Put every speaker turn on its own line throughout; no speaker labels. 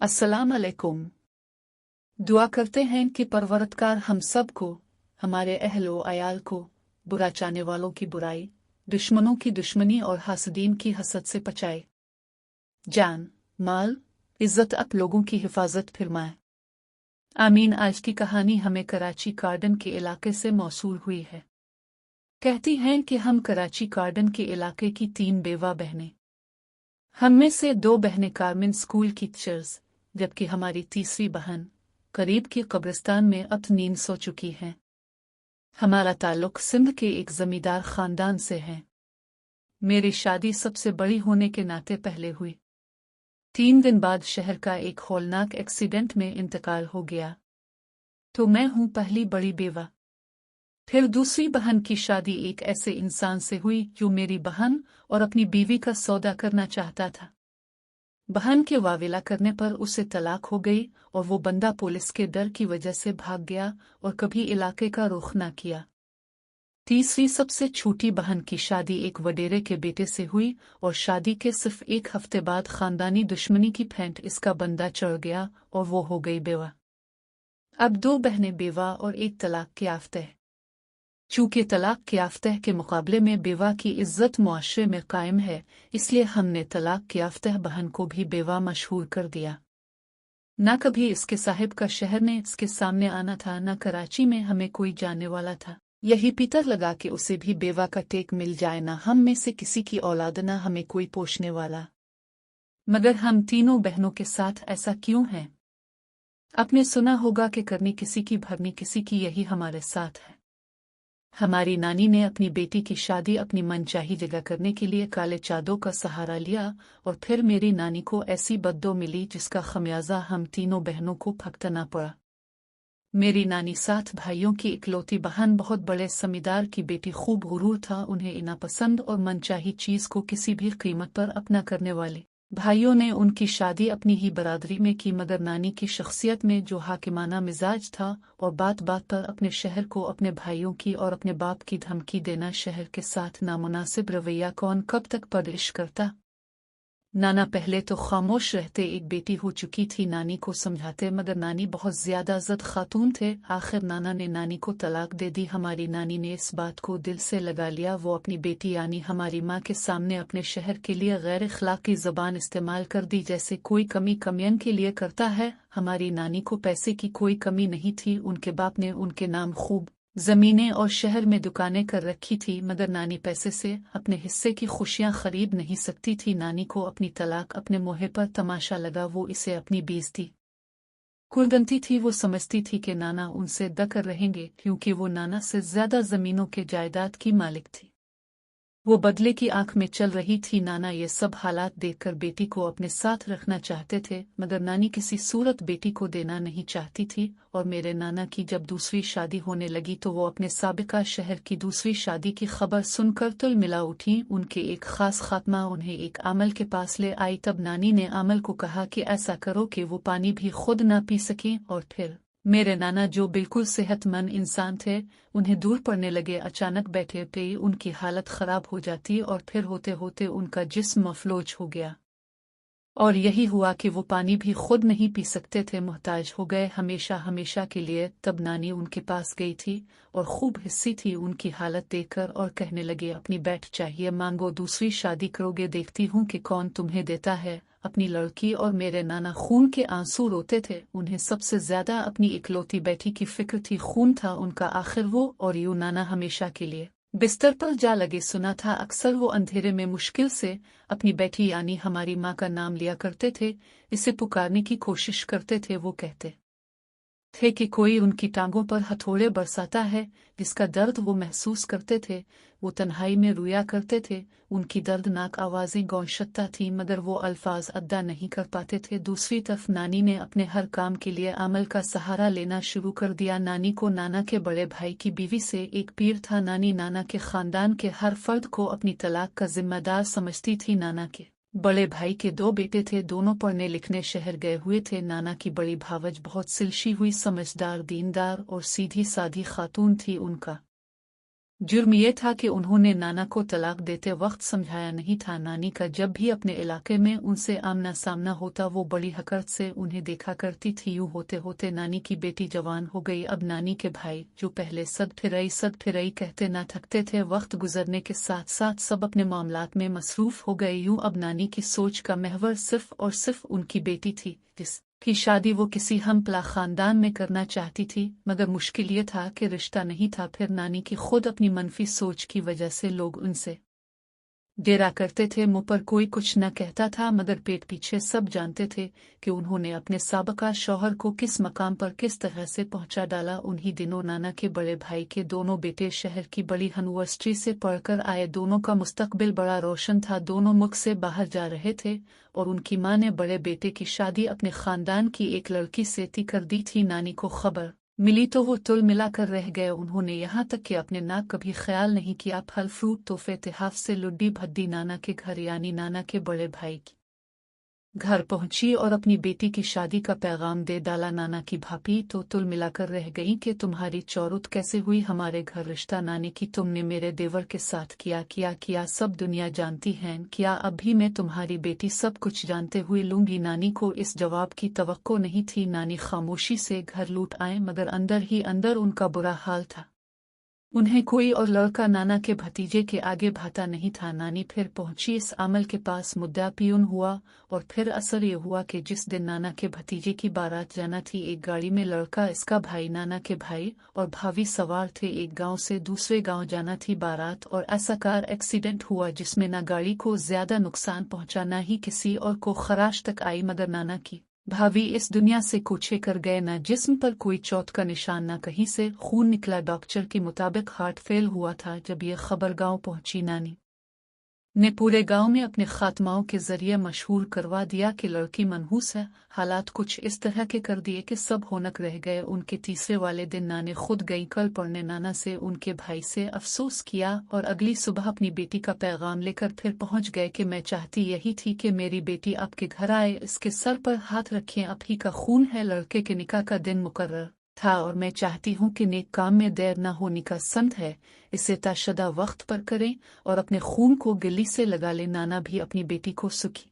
अस्सलाम अलैकुम। दुआ करते हैं कि परवरदिगार हम सब को, हमारे अहलो अयाल को, बुरा चाहने वालों की बुराई, दुश्मनों की दुश्मनी और हासदीन की हसद से बचाए। जान, माल, इज्जत आप लोगों की हिफाजत फरमाए। आमीन। आज की कहानी हमें कराची गार्डन के इलाके से मौसूल हुई है। कहती हैं कि हम कराची गार्डन के इलाके की 3 बेवा बहनें। हम में से 2 बहनें कारमेन स्कूल की टीचर्स, जबकि हमारी तीसरी बहन करीब की कब्रिस्तान में अब नींद सो चुकी है। हमारा ताल्लुक सिंध के एक जमींदार खानदान से है। मेरी शादी सबसे बड़ी होने के नाते पहले हुई। 3 दिन बाद शहर का एक हौलनाक एक्सीडेंट में इंतकाल हो गया, तो मैं हूं पहली बड़ी बेवा। फिर दूसरी बहन की शादी एक ऐसे इंसान से हुई जो मेरी बहन और अपनी बीवी का सौदा करना चाहता था। बहन के वाविला करने पर उसे तलाक हो गई और वो बंदा पुलिस के डर की वजह से भाग गया और कभी इलाके का रुख न किया। तीसरी सबसे छोटी बहन की शादी एक वडेरे के बेटे से हुई और शादी के सिर्फ 1 हफ्ते बाद खानदानी दुश्मनी की फेंट इसका बंदा चढ़ गया और वो हो गई बेवा। अब 2 बहनें बेवा और 1 तलाक के याफ्ता। चूंकि तलाक के याफ्ता के मुकाबले में बेवा की इज्जत मुआशरे में कायम है, इसलिए हमने तलाक के याफ्ता बहन को भी बेवा मशहूर कर दिया। न कभी इसके साहिब का शहर ने इसके सामने आना था, न कराची में हमें कोई जानने वाला था। यही पीतर लगा कि उसे भी बेवा का टेक मिल जाए, न हम में से किसी की औलाद, न हमें कोई पोषने वाला। मगर हम तीनों बहनों के साथ ऐसा क्यों है? आपने सुना होगा कि करनी किसी की भरनी किसी की, यही हमारे साथ है। हमारी नानी ने अपनी बेटी की शादी अपनी मनचाही जगह करने के लिए काले चादों का सहारा लिया और फिर मेरी नानी को ऐसी बद्दो मिली जिसका खमियाजा हम तीनों बहनों को भुगतना पड़ा। मेरी नानी 7 भाइयों की इकलौती बहन, बहुत बड़े जमींदार की बेटी, खूब गुरूर था उन्हें, इनापसंद और मनचाही चीज को किसी भी कीमत पर अपना करने वाले भाइयों ने उनकी शादी अपनी ही बरादरी में की। मगर नानी की शख्सियत में जो हाकिमाना मिजाज था और बात बात पर अपने शहर को, अपने भाइयों की और अपने बाप की धमकी देना, शहर के साथ नामुनासिब रवैया कौन कब तक बर्दाश्त करता। नाना पहले तो खामोश रहते, एक बेटी हो चुकी थी, नानी को समझाते, मगर नानी बहुत ज्यादा ज़द खातून थे। आखिर नाना ने नानी को तलाक दे दी। हमारी नानी ने इस बात को दिल से लगा लिया। वो अपनी बेटी यानी हमारी माँ के सामने अपने शहर के लिए गैर इखलाकी ज़बान इस्तेमाल कर दी, जैसे कोई कमी कमियन के लिए करता है। हमारी नानी को पैसे की कोई कमी नहीं थी। उनके बाप ने उनके नाम खूब जमीनें और शहर में दुकानें कर रखी थी, मगर नानी पैसे से अपने हिस्से की खुशियां खरीद नहीं सकती थी। नानी को अपनी तलाक अपने मुँह पर तमाशा लगा। वो इसे अपनी बेइज्जती कुर्दंती थी। वो समझती थी कि नाना उनसे दकर रहेंगे, क्योंकि वो नाना से ज्यादा जमीनों के जायदाद की मालिक थी। वो बदले की आंख में चल रही थी। नाना ये सब हालात देखकर बेटी को अपने साथ रखना चाहते थे, मगर नानी किसी सूरत बेटी को देना नहीं चाहती थी। और मेरे नाना की जब दूसरी शादी होने लगी तो वो अपने साबिका शहर की दूसरी शादी की खबर सुनकर तुल मिला उठी। उनके एक खास खात्मा उन्हें एक आमल के पास ले आई। तब नानी ने आमल को कहा कि ऐसा करो कि वो पानी भी खुद ना पी सकें। और फिर मेरे नाना, जो बिल्कुल सेहतमंद इंसान थे, उन्हें दूर पड़ने लगे। अचानक बैठे पे उनकी हालत खराब हो जाती और फिर होते होते उनका जिस्म मफलूज हो गया। और यही हुआ कि वो पानी भी खुद नहीं पी सकते थे, मोहताज हो गए हमेशा हमेशा के लिए। तब नानी उनके पास गई थी और खूब हिस्सी थी उनकी हालत देखकर और कहने लगे, अपनी बैठ चाहिए मांगो, दूसरी शादी करोगे, देखती हूँ कि कौन तुम्हें देता है अपनी लड़की। और मेरे नाना खून के आंसू रोते थे। उन्हें सबसे ज्यादा अपनी इकलौती बेटी की फिक्र थी, खून था उनका आखिर वो और यूं नाना हमेशा के लिए बिस्तर पर जा लगे। सुना था अक्सर वो अंधेरे में मुश्किल से अपनी बेटी यानी हमारी माँ का नाम लिया करते थे, इसे पुकारने की कोशिश करते थे। वो कहते थे कि कोई उनकी टांगों पर हथौड़े बरसाता है, जिसका दर्द वो महसूस करते थे। वो तन्हाई में रोया करते थे। उनकी दर्दनाक आवाज़ें गौंशत्ता थीं, मगर वो अल्फाज अदा नहीं कर पाते थे। दूसरी तरफ नानी ने अपने हर काम के लिए अमल का सहारा लेना शुरू कर दिया। नानी को नाना के बड़े भाई की बीवी से एक पीर था। नानी नाना के खानदान के हर फर्द को अपनी तलाक का जिम्मेदार समझती थी। नाना के बड़े भाई के 2 बेटे थे, दोनों पढ़ने लिखने शहर गए हुए थे। नाना की बड़ी भावज बहुत सिलशी हुई, समझदार, दीनदार और सीधी सादी खातून थी। उनका जुर्म ये था कि उन्होंने नाना को तलाक देते वक्त समझाया नहीं था। नानी का जब भी अपने इलाके में उनसे आमना सामना होता वो बड़ी हकरत से उन्हें देखा करती थी। यूं होते होते नानी की बेटी जवान हो गई। अब नानी के भाई जो पहले सद फिरई कहते ना थकते थे, वक्त गुजरने के साथ साथ सब अपने मामलात में मसरूफ हो गए। यूं अब नानी की सोच का महवर सिर्फ और सिर्फ उनकी बेटी थी, जिसकी शादी वो किसी हमप्ला खानदान में करना चाहती थी। मगर मुश्किल ये था कि रिश्ता नहीं था। फिर नानी की खुद अपनी मनफी सोच की वजह से लोग उनसे डेरा करते थे। मुंह पर कोई कुछ न कहता था, मगर पेट पीछे सब जानते थे कि उन्होंने अपने साबका शौहर को किस मकाम पर किस तरह से पहुंचा डाला। उन्हीं दिनों नाना के बड़े भाई के दोनों बेटे शहर की बड़ी यूनिवर्सिटी से पढ़कर आए। दोनों का मुस्तकबिल बड़ा रोशन था। दोनों मुल्क से बाहर जा रहे थे और उनकी मां ने बड़े बेटे की शादी अपने खानदान की एक लड़की से तय कर दी थी। नानी को खबर मिली तो वो तुल मिला कर रह गए। उन्होंने यहाँ तक कि अपने नाक कभी ख्याल नहीं किया। फल फ्रूट तोहफे तिहाफ से लुड्डी भद्दी नाना के घर यानी नाना के बड़े भाई की घर पहुंची और अपनी बेटी की शादी का पैगाम दे डाला। नाना की भाभी तो तुल मिलाकर रह गई कि तुम्हारी चौरुत कैसे हुई हमारे घर रिश्ता। नानी की तुमने मेरे देवर के साथ किया सब दुनिया जानती है। क्या अब भी मैं तुम्हारी बेटी सब कुछ जानते हुए लूंगी? नानी को इस जवाब की तवक्को नहीं थी। नानी खामोशी से घर लौट आए, मगर अंदर ही अंदर उनका बुरा हाल था। उन्हें कोई और लड़का नाना के भतीजे के आगे भाता नहीं था। नानी फिर पहुंची इस अमल के पास, मुद्दा पियून हुआ और फिर असर ये हुआ कि जिस दिन नाना के भतीजे की बारात जाना थी, एक गाड़ी में लड़का, इसका भाई, नाना के भाई और भाभी सवार थे। एक गांव से दूसरे गांव जाना थी बारात और ऐसा कार एक्सीडेंट हुआ जिसमें न गाड़ी को ज्यादा नुकसान पहुंचा न ही किसी और को खराश तक आई, मगर नाना की भाभी इस दुनिया से कूचे कर गए। न जिस्म पर कोई चोट का निशान, न कहीं से खून निकला। डॉक्टर के मुताबिक हार्ट फेल हुआ था। जब ये खबर गांव पहुंची, नानी ने पूरे गांव में अपने खात्माओं के जरिए मशहूर करवा दिया कि लड़की मनहूस है। हालात कुछ इस तरह के कर दिए कि सब होनक रह गए। उनके तीसरे वाले दिन नानी खुद गई कल पढ़ने। नाना से उनके भाई से अफसोस किया और अगली सुबह अपनी बेटी का पैगाम लेकर फिर पहुंच गए कि मैं चाहती यही थी कि मेरी बेटी आपके घर आए, इसके सर पर हाथ रखें। आप ही का खून है। लड़के के निकाह का दिन मुकर्रर था और मैं चाहती हूँ कि नेक काम में देर न होने का संत है, इसे ताशदा वक्त पर करें और अपने खून को गिल्ली से लगा ले। नाना भी अपनी बेटी को सुखी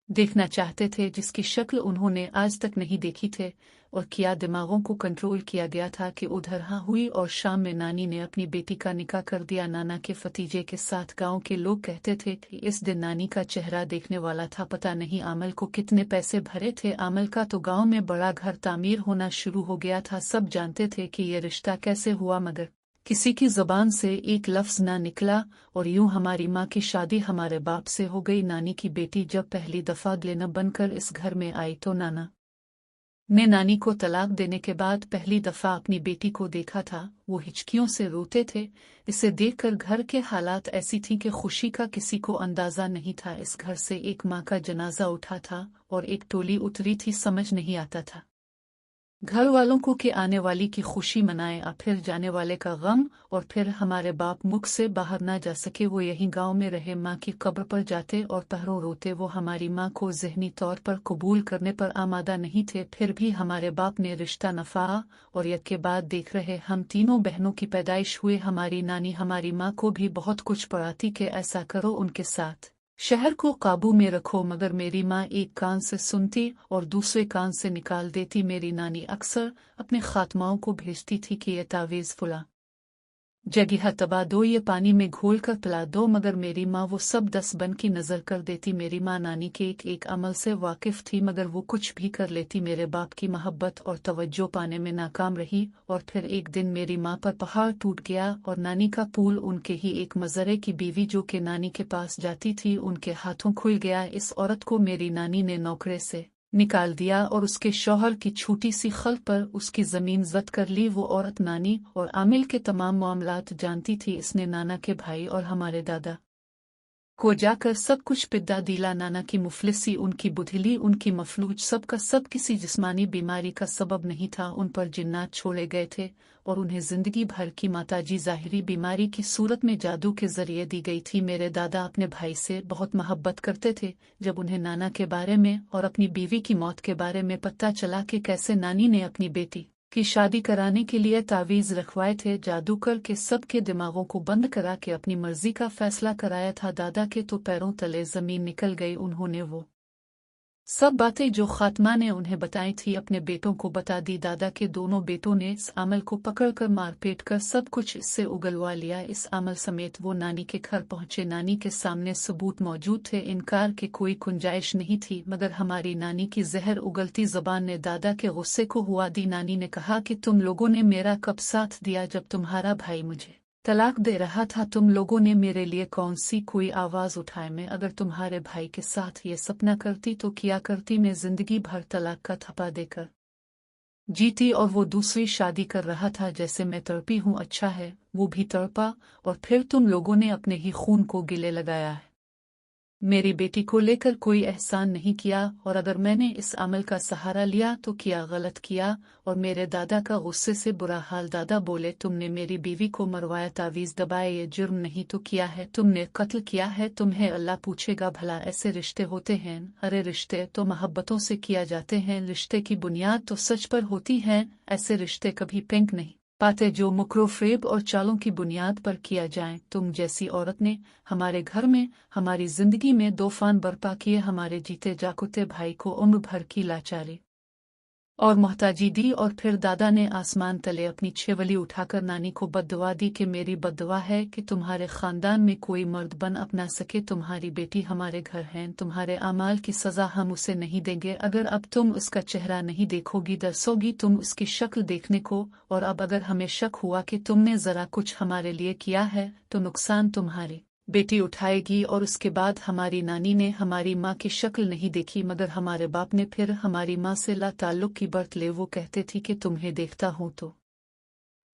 देखना चाहते थे, जिसकी शक्ल उन्होंने आज तक नहीं देखी थे। और क्या दिमागों को कंट्रोल किया गया था कि उधर हाँ हुई और शाम में नानी ने अपनी बेटी का निकाह कर दिया नाना के भतीजे के साथ। गांव के लोग कहते थे कि इस दिन नानी का चेहरा देखने वाला था। पता नहीं आमल को कितने पैसे भरे थे। आमल का तो गांव में बड़ा घर तामीर होना शुरू हो गया था। सब जानते थे कि ये रिश्ता कैसे हुआ, मगर किसी की जबान से एक लफ्ज ना निकला। और यूं हमारी माँ की शादी हमारे बाप से हो गई। नानी की बेटी जब पहली दफा लेना बनकर इस घर में आई तो नाना ने नानी को तलाक देने के बाद पहली दफा अपनी बेटी को देखा था। वो हिचकियों से रोते थे। इसे देखकर घर के हालात ऐसी थी कि खुशी का किसी को अंदाजा नहीं था। इस घर से एक माँ का जनाजा उठा था और एक टोली उतरी थी। समझ नहीं आता था घर वालों को कि आने वाली की खुशी मनाए और फिर जाने वाले का गम। और फिर हमारे बाप मुख से बाहर ना जा सके, वो यहीं गांव में रहे। माँ की कब्र पर जाते और पहरों रोते। वो हमारी माँ को ज़हनी तौर पर कबूल करने पर आमादा नहीं थे। फिर भी हमारे बाप ने रिश्ता नफाया और यद के बाद देख रहे हम तीनों बहनों की पैदाइश हुए। हमारी नानी हमारी माँ को भी बहुत कुछ पढ़ाती कि ऐसा करो, उनके साथ शहर को काबू में रखो, मगर मेरी माँ एक कान से सुनती और दूसरे कान से निकाल देती। मेरी नानी अक्सर अपने खात्माओं को भेजती थी कि ये तावीज़ फुला जगह तबा दो, ये पानी में घोल कर पिला दो, मगर मेरी माँ वो सब दस बन की नजर कर देती। मेरी माँ नानी के एक एक अमल से वाकिफ थी, मगर वो कुछ भी कर लेती। मेरे बाप की मोहब्बत और तवज्जो पाने में नाकाम रही। और फिर एक दिन मेरी माँ पर पहाड़ टूट गया और नानी का पूल उनके ही एक मजरे की बीवी जो कि नानी के पास जाती थी, उनके हाथों खुल गया। इस औरत को मेरी नानी ने नौकरे से निकाल दिया और उसके शौहर की छोटी सी खल पर उसकी जमीन जब्त कर ली। वो औरत नानी और आमिल के तमाम मामलात जानती थी। इसने नाना के भाई और हमारे दादा को जाकर सब कुछ पिद्दा दिला। नाना की मुफलिसी, उनकी बुधिली, उनकी मफलूज, सब का सब किसी जिस्मानी बीमारी का सबब नहीं था। उन पर जिन्नात छोड़े गए थे और उन्हें जिंदगी भर की माताजी ज़ाहिरी बीमारी की सूरत में जादू के जरिए दी गई थी। मेरे दादा अपने भाई से बहुत मोहब्बत करते थे। जब उन्हें नाना के बारे में और अपनी बीवी की मौत के बारे में पता चला कि कैसे नानी ने अपनी बेटी कि शादी कराने के लिए तावीज़ रखवाए थे, जादू करके सबके दिमागों को बंद करा के अपनी मर्जी का फैसला कराया था। दादा के तो पैरों तले जमीन निकल गई। उन्होंने वो सब बातें जो खात्मा ने उन्हें बताई थी अपने बेटों को बता दी। दादा के दोनों बेटों ने इस अमल को पकड़कर मारपीट कर सब कुछ इससे उगलवा लिया। इस अमल समेत वो नानी के घर पहुंचे। नानी के सामने सबूत मौजूद थे, इनकार की कोई गुंजाइश नहीं थी, मगर हमारी नानी की जहर उगलती जबान ने दादा के गुस्से को हुआ दी। नानी ने कहा कि तुम लोगों ने मेरा कब साथ दिया जब तुम्हारा भाई मुझे तलाक दे रहा था? तुम लोगों ने मेरे लिए कौन सी कोई आवाज उठाए? मैं अगर तुम्हारे भाई के साथ ये सपना करती तो किया करती। मैं जिंदगी भर तलाक का थप्पा देकर जीती और वो दूसरी शादी कर रहा था। जैसे मैं तड़पी हूँ, अच्छा है वो भी तड़पा, और फिर तुम लोगों ने अपने ही खून को गिले लगाया है। मेरी बेटी को लेकर कोई एहसान नहीं किया, और अगर मैंने इस अमल का सहारा लिया तो किया गलत किया। और मेरे दादा का गुस्से से बुरा हाल। दादा बोले, तुमने मेरी बीवी को मरवाया, तावीज़ दबाए, ये जुर्म नहीं तो किया है? तुमने कत्ल किया है, तुम्हें अल्लाह पूछेगा। भला ऐसे रिश्ते होते हैं? अरे रिश्ते तो मोहब्बतों से किया जाते हैं, रिश्ते की बुनियाद तो सच पर होती है। ऐसे रिश्ते कभी पिंक नहीं पाते जो मुकरो फेब और चालों की बुनियाद पर किया जाए। तुम जैसी औरत ने हमारे घर में, हमारी जिंदगी में तूफान बर्पा किए। हमारे जीते जागते भाई को उम्र भर की लाचारी और मोहताजी दी। और फिर दादा ने आसमान तले अपनी छेवली उठाकर नानी को बद्दुआ दी कि मेरी बद्दुआ है कि तुम्हारे खानदान में कोई मर्द बन अपना सके। तुम्हारी बेटी हमारे घर है, तुम्हारे अमाल की सजा हम उसे नहीं देंगे। अगर अब तुम उसका चेहरा नहीं देखोगी, दरसोगी तुम उसकी शक्ल देखने को। और अब अगर हमें शक हुआ कि तुमने जरा कुछ हमारे लिए किया है तो नुकसान तुम्हारी बेटी उठाएगी। और उसके बाद हमारी नानी ने हमारी माँ की शक्ल नहीं देखी, मगर हमारे बाप ने फिर हमारी माँ से ला ताल्लुक की बर्त ले। वो कहते थी कि तुम्हें देखता हूँ तो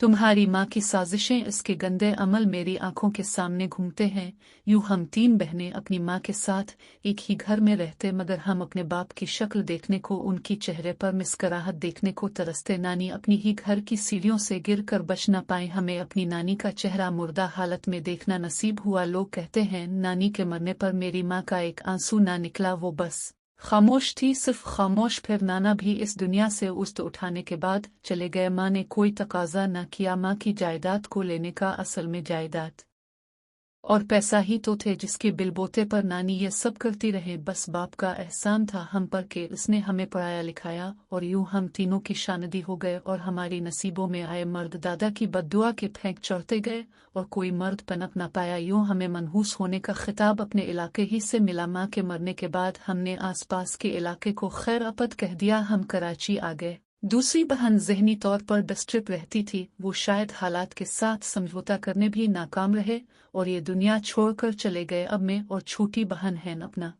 तुम्हारी माँ की साजिशें, इसके गंदे अमल मेरी आंखों के सामने घूमते हैं। यूं हम तीन बहनें अपनी माँ के साथ एक ही घर में रहते, मगर हम अपने बाप की शक्ल देखने को, उनकी चेहरे पर मुस्कुराहट देखने को तरसते। नानी अपनी ही घर की सीढ़ियों से गिर कर बच न पाई। हमें अपनी नानी का चेहरा मुर्दा हालत में देखना नसीब हुआ। लोग कहते हैं नानी के मरने पर मेरी माँ का एक आंसू ना निकला, वो बस खामोश थी, सिर्फ खामोश। फिर नाना भी इस दुनिया से उस्त उठाने के बाद चले गए। माँ ने कोई तकाजा न किया माँ की जायदाद को लेने का। असल में जायदाद और पैसा ही तो थे जिसके बिलबोते पर नानी ये सब करती रहे। बस बाप का एहसान था हम पर कि उसने हमें पढ़ाया लिखाया, और यूं हम तीनों की शादी हो गए और हमारी नसीबों में आए मर्द दादा की बद्दुआ के फेंक चढ़ते गए और कोई मर्द पनप न पाया। यूं हमें मनहूस होने का खिताब अपने इलाके ही से मिला। माँ के मरने के बाद हमने आसपास के इलाके को खैर अपद कह दिया, हम कराची आ गए। दूसरी बहन ज़हनी तौर पर डिस्ट्रिप रहती थी, वो शायद हालात के साथ समझौता करने भी नाकाम रहे और ये दुनिया छोड़कर चले गए। अब मैं और छोटी बहन हैं, अपना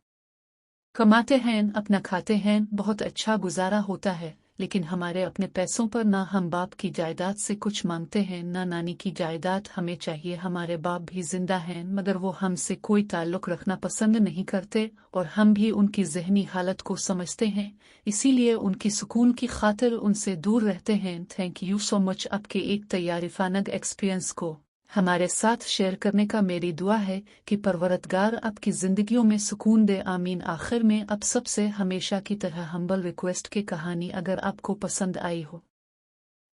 कमाते हैं, अपना खाते हैं, बहुत अच्छा गुजारा होता है। लेकिन हमारे अपने पैसों पर ना हम बाप की जायदाद से कुछ मांगते हैं, ना नानी की जायदाद हमें चाहिए। हमारे बाप भी जिंदा हैं, मगर वो हमसे कोई ताल्लुक रखना पसंद नहीं करते और हम भी उनकी ज़हनी हालत को समझते हैं, इसीलिए उनकी सुकून की खातिर उनसे दूर रहते हैं। थैंक यू सो मच आपके एक तैयारीफानग एक्सपीरियंस को हमारे साथ शेयर करने का। मेरी दुआ है कि परवरदगार आपकी ज़िंदगियों में सुकून दे, आमीन। आखिर में अब सबसे हमेशा की तरह हम्बल रिक्वेस्ट की कहानी अगर आपको पसंद आई हो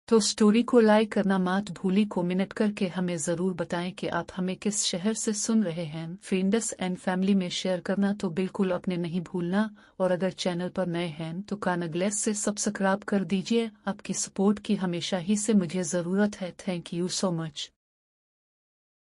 तो स्टोरी को लाइक करना मत भूली। कमेंट करके हमें ज़रूर बताएं कि आप हमें किस शहर से सुन रहे हैं। फ्रेंड्स एंड फैमिली में शेयर करना तो बिल्कुल अपने नहीं भूलना, और अगर चैनल पर नए हैं तो कानग्लेस से सब्सक्राइब कर दीजिए। आपकी सपोर्ट की हमेशा ही से मुझे ज़रूरत है। Thank you so much.